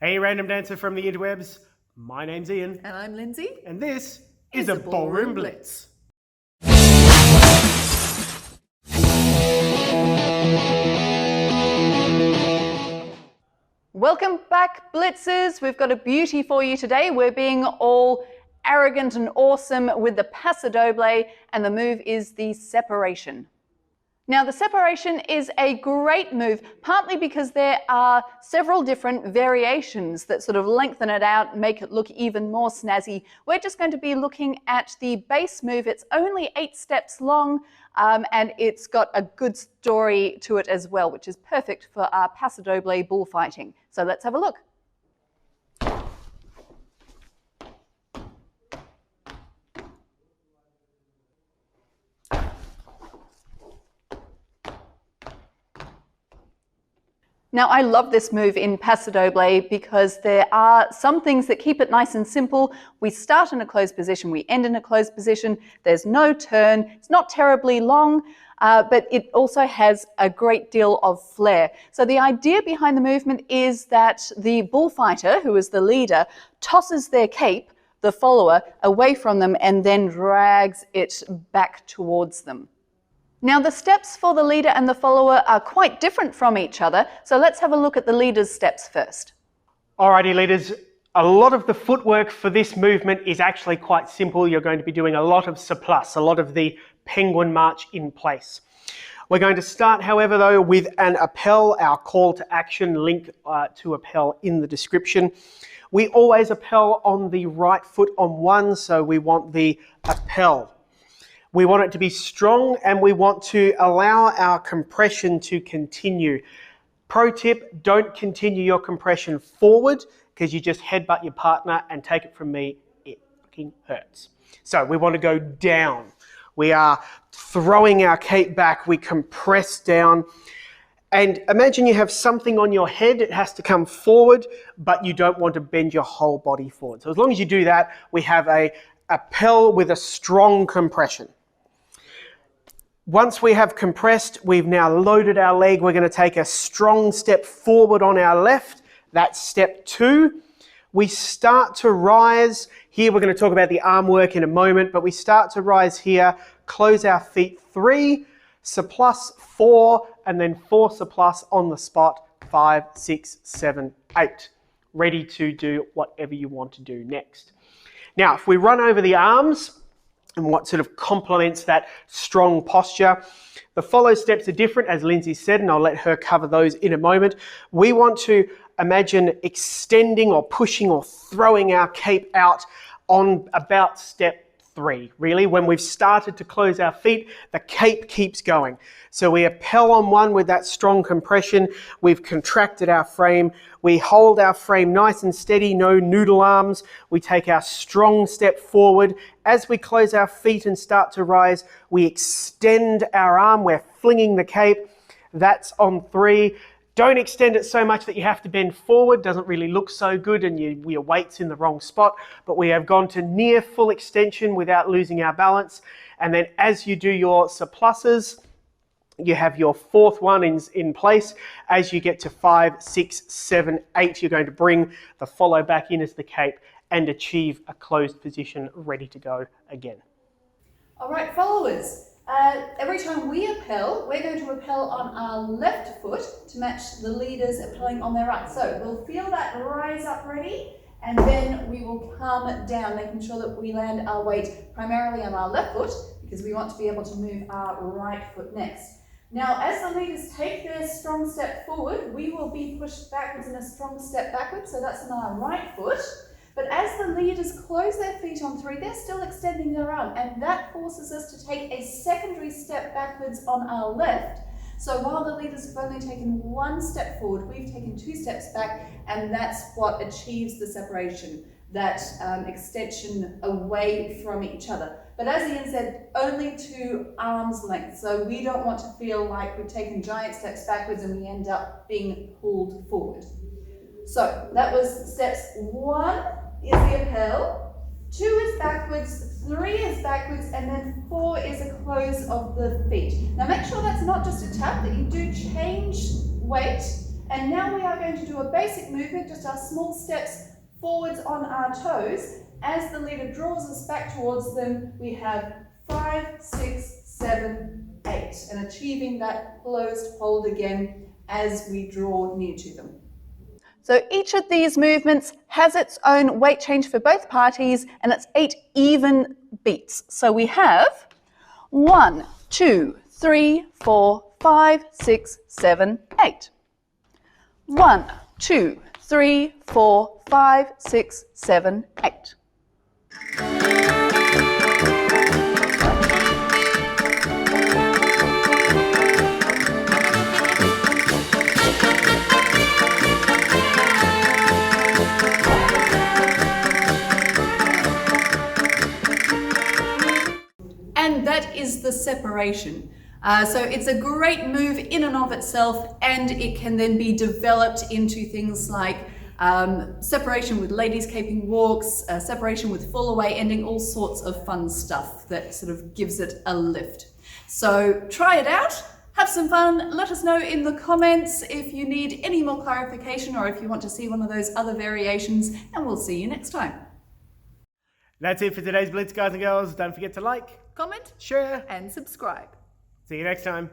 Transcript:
Hey, random dancer from the interwebs. My name's Ian. And I'm Lindsay. And this is a Ballroom Blitz. Welcome back, Blitzers. We've got a beauty for you today. We're being all arrogant and awesome with the Paso Doble, and the move is the separation. Now, the separation is a great move, partly because there are several different variations that sort of lengthen it out and make it look even more snazzy. We're just going to be looking at the base move. It's only 8 steps long, and it's got a good story to it as well, which is perfect for our Paso Doble bullfighting. So let's have a look. Now, I love this move in Paso Doble because there are some things that keep it nice and simple. We start in a closed position, we end in a closed position, there's no turn, it's not terribly long, but it also has a great deal of flair. So the idea behind the movement is that the bullfighter, who is the leader, tosses their cape, the follower, away from them and then drags it back towards them. Now, the steps for the leader and the follower are quite different from each other, so let's have a look at the leader's steps first. Alrighty, leaders. A lot of the footwork for this movement is actually quite simple. You're going to be doing a lot of surplus, a lot of the penguin march in place. We're going to start, however, though, with an appel, our call to action, link to appel in the description. We always appel on the right foot on one, so we want the appel. We want it to be strong and we want to allow our compression to continue. Pro tip, don't continue your compression forward because you just headbutt your partner, and take it from me, it fucking hurts. So we want to go down. We are throwing our cape back, we compress down. And imagine you have something on your head, it has to come forward, but you don't want to bend your whole body forward. So as long as you do that, we have a appel with a strong compression. Once we have compressed, we've now loaded our leg. We're going to take a strong step forward on our left. That's step 2. We start to rise. Here we're going to talk about the arm work in a moment, but we start to rise here, close our feet 3, surplus 4, and then 4 surplus on the spot, 5, 6, 7, 8. Ready to do whatever you want to do next. Now, if we run over the arms, and what sort of complements that strong posture. The follow steps are different, as Lindsay said, and I'll let her cover those in a moment. We want to imagine extending or pushing or throwing our cape out on about step 3. Really, when we've started to close our feet, the cape keeps going. So we appel on one with that strong compression. We've contracted our frame. We hold our frame nice and steady, no noodle arms. We take our strong step forward. As we close our feet and start to rise, we extend our arm. We're flinging the cape. That's on 3. Don't extend it so much that you have to bend forward. Doesn't really look so good and your weight's in the wrong spot. But we have gone to near full extension without losing our balance. And then as you do your surpluses, you have your 4th one in place. As you get to 5, 6, 7, 8, you're going to bring the follow back in as the cape and achieve a closed position ready to go again. All right, followers. Every time we appel, we're going to appel on our left foot to match the leaders appelling on their right. So we'll feel that rise up ready, and then we will come down, making sure that we land our weight primarily on our left foot because we want to be able to move our right foot next. Now, as the leaders take their strong step forward, we will be pushed backwards in a strong step backwards, so that's on our right foot. But as the leaders close their feet on 3, they're still extending their arm, and that forces us to take a secondary step backwards on our left. So while the leaders have only taken 1 step forward, we've taken 2 steps back, and that's what achieves the separation, that extension away from each other. But as Ian said, only to arm's length. So we don't want to feel like we've taken giant steps backwards and we end up being pulled forward. So that was steps 1 is the appel, 2 is backwards, 3 is backwards, and then 4 is a close of the feet. Now make sure that's not just a tap, that you do change weight And now we are going to do a basic movement, just our small steps forwards on our toes. As the leader draws us back towards them, we have 5, 6, 7, 8, and achieving that closed hold again as we draw near to them. So each of these movements has its own weight change for both parties, and it's 8 even beats. So we have 1, 2, 3, 4, 5, 6, 7, 8. 1, 2, 3, 4, 5, 6, 7, 8. And that is the separation. So it's a great move in and of itself, and it can then be developed into things like separation with ladies caping walks, separation with fall away ending, all sorts of fun stuff that sort of gives it a lift. So try it out, have some fun, let us know in the comments if you need any more clarification or if you want to see one of those other variations, and we'll see you next time. That's it for today's Blitz, guys and girls. Don't forget to like, Comment, share, and subscribe. see you next time.